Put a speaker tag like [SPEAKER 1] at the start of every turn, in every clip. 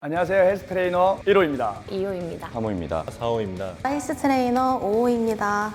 [SPEAKER 1] 안녕하세요. 헬스 트레이너 1호입니다.
[SPEAKER 2] 2호입니다.
[SPEAKER 3] 3호입니다.
[SPEAKER 4] 4호입니다.
[SPEAKER 5] 헬스 트레이너 5호입니다.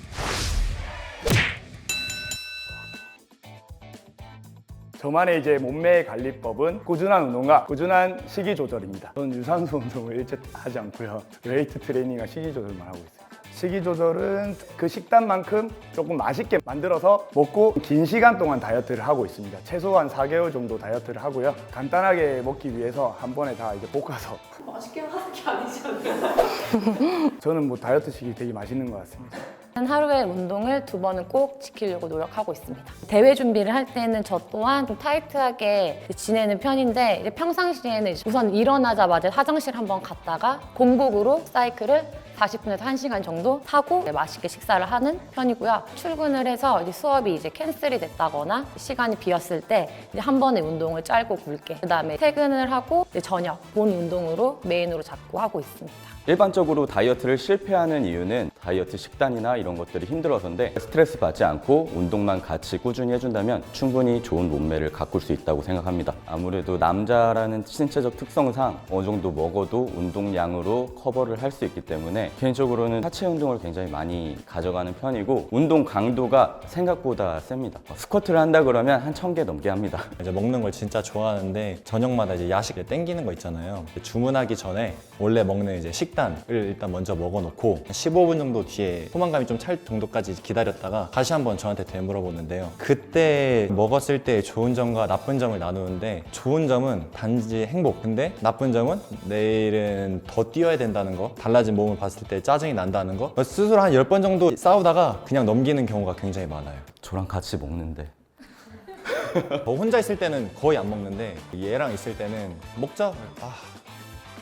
[SPEAKER 1] 저만의 이제 몸매 관리법은 꾸준한 운동과 꾸준한 식이 조절입니다. 저는 유산소 운동을 일체 하지 않고요. 웨이트 트레이닝과 식이 조절만 하고 있습니다. 식이 조절은 그 식단만큼 조금 맛있게 만들어서 먹고 긴 시간 동안 다이어트를 하고 있습니다. 최소한 4개월 정도 다이어트를 하고요. 간단하게 먹기 위해서 한 번에 다 이제 볶아서
[SPEAKER 2] 맛있게 하는 게 아니잖아요.
[SPEAKER 1] 저는 뭐 다이어트식이 되게 맛있는 것 같습니다.
[SPEAKER 2] 하루에 운동을 2번은 꼭 지키려고 노력하고 있습니다. 대회 준비를 할 때는 저 또한 좀 타이트하게 지내는 편인데 이제 평상시에는 우선 일어나자마자 화장실 한번 갔다가 공복으로 사이클을 40분에서 1시간 정도 타고 맛있게 식사를 하는 편이고요. 출근을 해서 이제 수업이 이제 캔슬이 됐다거나 시간이 비었을 때 이제 한 번의 운동을 짧고 굵게, 그다음에 퇴근을 하고 이제 저녁 본 운동으로 메인으로 잡고 하고 있습니다.
[SPEAKER 3] 일반적으로 다이어트를 실패하는 이유는 다이어트 식단이나 이런 것들이 힘들어서인데, 스트레스 받지 않고 운동만 같이 꾸준히 해준다면 충분히 좋은 몸매를 가꿀 수 있다고 생각합니다. 아무래도 남자라는 신체적 특성상 어느 정도 먹어도 운동량으로 커버를 할 수 있기 때문에 개인적으로는 하체 운동을 굉장히 많이 가져가는 편이고, 운동 강도가 생각보다 셉니다. 스쿼트를 한다 그러면 한 1000개 넘게 합니다.
[SPEAKER 4] 이제 먹는 걸 진짜 좋아하는데 저녁마다 이제 야식 땡기는 거 있잖아요. 주문하기 전에 원래 먹는 이제 식단을 일단 먼저 먹어놓고 15분 정도 뒤에 포만감이 좀 찰 정도까지 기다렸다가 다시 한번 저한테 되물어보는데요. 그때 먹었을 때 좋은 점과 나쁜 점을 나누는데, 좋은 점은 단지 행복, 근데 나쁜 점은 내일은 더 뛰어야 된다는 거, 달라진 몸을 봤을 때 짜증이 난다는 거, 스스로 한 10번 정도 싸우다가 그냥 넘기는 경우가 굉장히 많아요.
[SPEAKER 3] 저랑 같이 먹는데
[SPEAKER 4] 저 혼자 있을 때는 거의 안 먹는데 얘랑 있을 때는 먹자,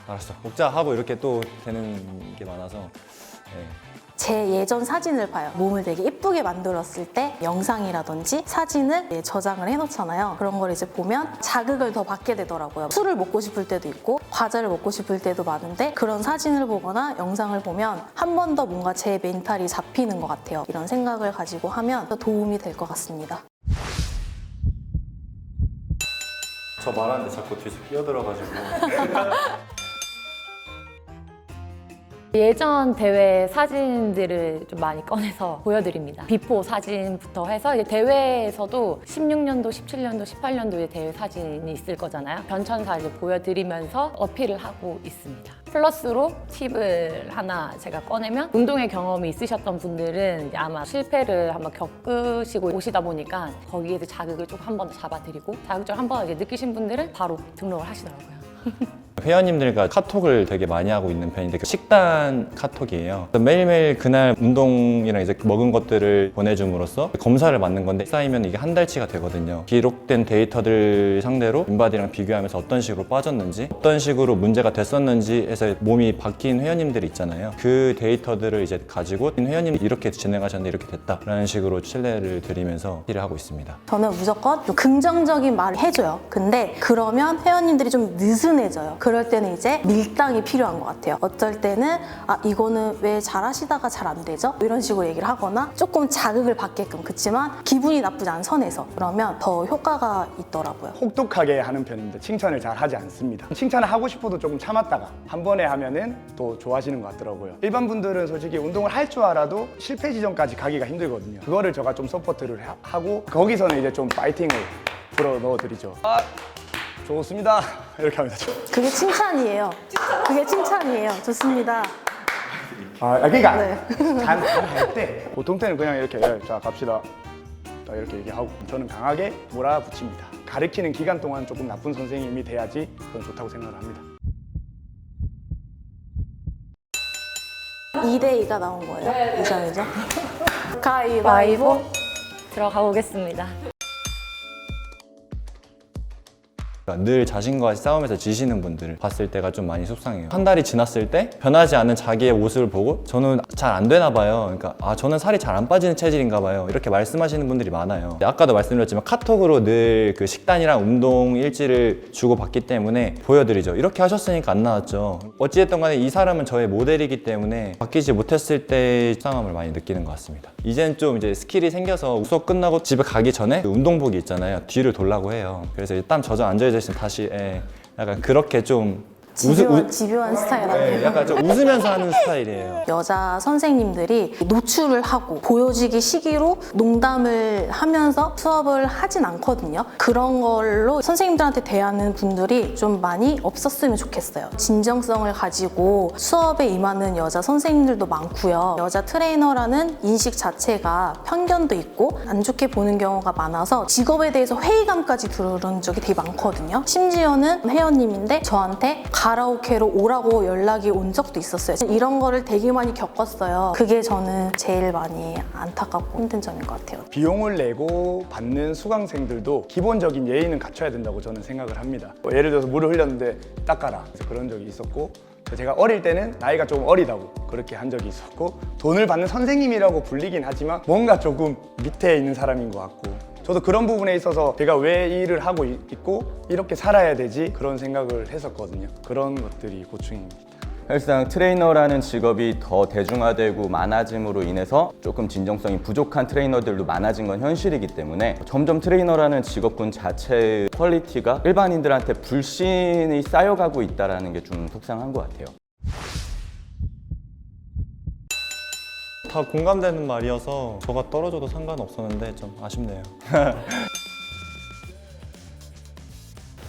[SPEAKER 4] 알았어 먹자 하고 이렇게 또 되는 게 많아서. 네.
[SPEAKER 5] 제 예전 사진을 봐요. 몸을 되게 예쁘게 만들었을 때 영상이라든지 사진을 저장을 해놓잖아요. 그런 걸 이제 보면 자극을 더 받게 되더라고요. 술을 먹고 싶을 때도 있고 과자를 먹고 싶을 때도 많은데, 그런 사진을 보거나 영상을 보면 한 번 더 뭔가 제 멘탈이 잡히는 것 같아요. 이런 생각을 가지고 하면 더 도움이 될 것 같습니다.
[SPEAKER 4] 저 말하는데 자꾸 뒤에서 끼어들어가지고.
[SPEAKER 2] 예전 대회 사진들을 좀 많이 꺼내서 보여드립니다. 비포 사진부터 해서 이제 대회에서도 16년도, 17년도, 18년도의 대회 사진이 있을 거잖아요. 변천사 이제 보여드리면서 어필을 하고 있습니다. 플러스로 팁을 하나 제가 꺼내면, 운동의 경험이 있으셨던 분들은 이제 아마 실패를 한번 겪으시고 오시다 보니까 거기에서 자극을 좀 한 번 더 잡아드리고, 자극을 한 번 이제 느끼신 분들은 바로 등록을 하시더라고요.
[SPEAKER 4] 회원님들과 카톡을 되게 많이 하고 있는 편인데, 식단 카톡이에요. 매일매일 그날 운동이랑 이제 먹은 것들을 보내줌으로써 검사를 받는 건데, 쌓이면 이게 한 달치가 되거든요. 기록된 데이터들 상대로 인바디랑 비교하면서 어떤 식으로 빠졌는지, 어떤 식으로 문제가 됐었는지 해서 몸이 바뀐 회원님들이 있잖아요. 그 데이터들을 이제 가지고 회원님이 이렇게 진행하셨는데 이렇게 됐다라는 식으로 신뢰를 드리면서 일을 하고 있습니다.
[SPEAKER 5] 저는 무조건 좀 긍정적인 말을 해줘요. 근데 그러면 회원님들이 좀 느슨해져요. 그럴 때는 이제 밀당이 필요한 것 같아요. 어쩔 때는 이거는 왜 잘하시다가 잘 안 되죠? 이런 식으로 얘기를 하거나 조금 자극을 받게끔, 그치만 기분이 나쁘지 않은 선에서, 그러면 더 효과가 있더라고요.
[SPEAKER 1] 혹독하게 하는 편입니다. 칭찬을 잘 하지 않습니다. 칭찬을 하고 싶어도 조금 참았다가 한 번에 하면은 또 좋아하시는 것 같더라고요. 일반 분들은 솔직히 운동을 할 줄 알아도 실패 지점까지 가기가 힘들거든요. 그거를 제가 좀 서포트를 하고, 거기서는 이제 좀 파이팅을 불어 넣어드리죠. 좋습니다. 이렇게 합니다.
[SPEAKER 5] 그게 칭찬이에요. 그게 칭찬이에요. 좋습니다.
[SPEAKER 1] 그러니까
[SPEAKER 5] 네.
[SPEAKER 1] 잘할 때 보통 때는 그냥 이렇게 자 갑시다 딱 이렇게 얘기하고, 저는 강하게 몰아붙입니다. 가르치는 기간 동안 조금 나쁜 선생님이 돼야지 그건 좋다고 생각을 합니다.
[SPEAKER 5] 2대2가 나온 거예요.
[SPEAKER 2] 네.
[SPEAKER 5] 2점이죠.
[SPEAKER 2] 가위바위보 들어가 보겠습니다.
[SPEAKER 4] 늘 자신과 싸움에서 지시는 분들을 봤을 때가 좀 많이 속상해요. 한 달이 지났을 때 변하지 않은 자기의 모습을 보고 저는 잘 안 되나 봐요. 그러니까 저는 살이 잘 안 빠지는 체질인가 봐요. 이렇게 말씀하시는 분들이 많아요. 아까도 말씀드렸지만 카톡으로 늘 그 식단이랑 운동 일지를 주고받기 때문에 보여드리죠. 이렇게 하셨으니까 안 나왔죠. 어찌됐든 간에 이 사람은 저의 모델이기 때문에 바뀌지 못했을 때의 속상함을 많이 느끼는 것 같습니다. 이젠 좀 이제 스킬이 생겨서 수업 끝나고 집에 가기 전에 그 운동복이 있잖아요. 뒤를 돌라고 해요. 그래서 땀 젖어 앉아있으면 다시 약간 그렇게 좀
[SPEAKER 5] 집요한 스타일 아니에요?
[SPEAKER 4] 네, 약간 좀 웃으면서 하는 스타일이에요.
[SPEAKER 5] 여자 선생님들이 노출을 하고 보여지기 시기로 농담을 하면서 수업을 하진 않거든요. 그런 걸로 선생님들한테 대하는 분들이 좀 많이 없었으면 좋겠어요. 진정성을 가지고 수업에 임하는 여자 선생님들도 많고요. 여자 트레이너라는 인식 자체가 편견도 있고 안 좋게 보는 경우가 많아서 직업에 대해서 회의감까지 들은 적이 되게 많거든요. 심지어는 회원님인데 저한테 가라오케로 오라고 연락이 온 적도 있었어요. 이런 거를 되게 많이 겪었어요. 그게 저는 제일 많이 안타깝고 힘든 점인 것 같아요.
[SPEAKER 1] 비용을 내고 받는 수강생들도 기본적인 예의는 갖춰야 된다고 저는 생각을 합니다. 예를 들어서 물을 흘렸는데 닦아라. 그래서 그런 적이 있었고, 제가 어릴 때는 나이가 조금 어리다고 그렇게 한 적이 있었고, 돈을 받는 선생님이라고 불리긴 하지만 뭔가 조금 밑에 있는 사람인 것 같고, 저도 그런 부분에 있어서 제가 왜 이 일을 하고 있고 이렇게 살아야 되지 그런 생각을 했었거든요. 그런 것들이 고충입니다.
[SPEAKER 3] 사실상 트레이너라는 직업이 더 대중화되고 많아짐으로 인해서 조금 진정성이 부족한 트레이너들도 많아진 건 현실이기 때문에 점점 트레이너라는 직업군 자체의 퀄리티가 일반인들한테 불신이 쌓여가고 있다는 게 좀 속상한 것 같아요.
[SPEAKER 4] 다 공감되는 말이어서 저가 떨어져도 상관없었는데 좀 아쉽네요.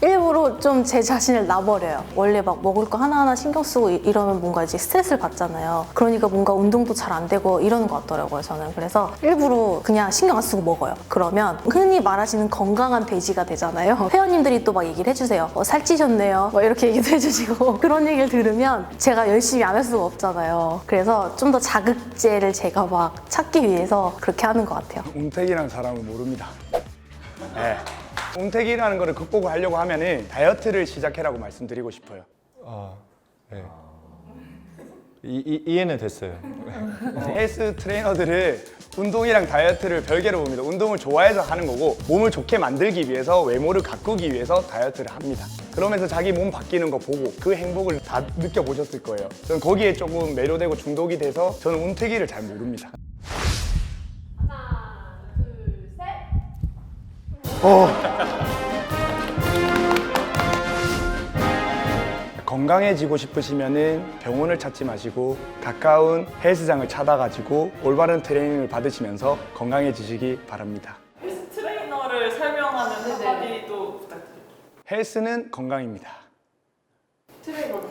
[SPEAKER 5] 일부러 좀 제 자신을 놔버려요. 원래 막 먹을 거 하나하나 신경 쓰고 이러면 뭔가 이제 스트레스를 받잖아요. 그러니까 뭔가 운동도 잘 안 되고 이러는 것 같더라고요, 저는. 그래서 일부러 그냥 신경 안 쓰고 먹어요. 그러면 흔히 말하시는 건강한 돼지가 되잖아요. 회원님들이 또 막 얘기를 해주세요. 살찌셨네요. 막 이렇게 얘기도 해주시고. 그런 얘기를 들으면 제가 열심히 안 할 수가 없잖아요. 그래서 좀 더 자극제를 제가 막 찾기 위해서 그렇게 하는 것 같아요.
[SPEAKER 1] 운택이라는 사람을 모릅니다. 네. 운택이라는 거를 극복을 하려고 하면은 다이어트를 시작해라고 말씀드리고 싶어요.
[SPEAKER 4] 네. 이해는 됐어요.
[SPEAKER 1] 헬스 트레이너들은 운동이랑 다이어트를 별개로 봅니다. 운동을 좋아해서 하는 거고, 몸을 좋게 만들기 위해서, 외모를 가꾸기 위해서 다이어트를 합니다. 그러면서 자기 몸 바뀌는 거 보고 그 행복을 다 느껴보셨을 거예요. 저는 거기에 조금 매료되고 중독이 돼서 저는 운택이를 잘 모릅니다. 건강해지고 싶으시면은 병원을 찾지 마시고 가까운 헬스장을 찾아가지고 올바른 트레이닝을 받으시면서 건강해지시기 바랍니다.
[SPEAKER 6] 헬스 트레이너를 설명하는 한마디도 부탁드릴게요.
[SPEAKER 1] 헬스는 건강입니다.
[SPEAKER 6] 트레이너는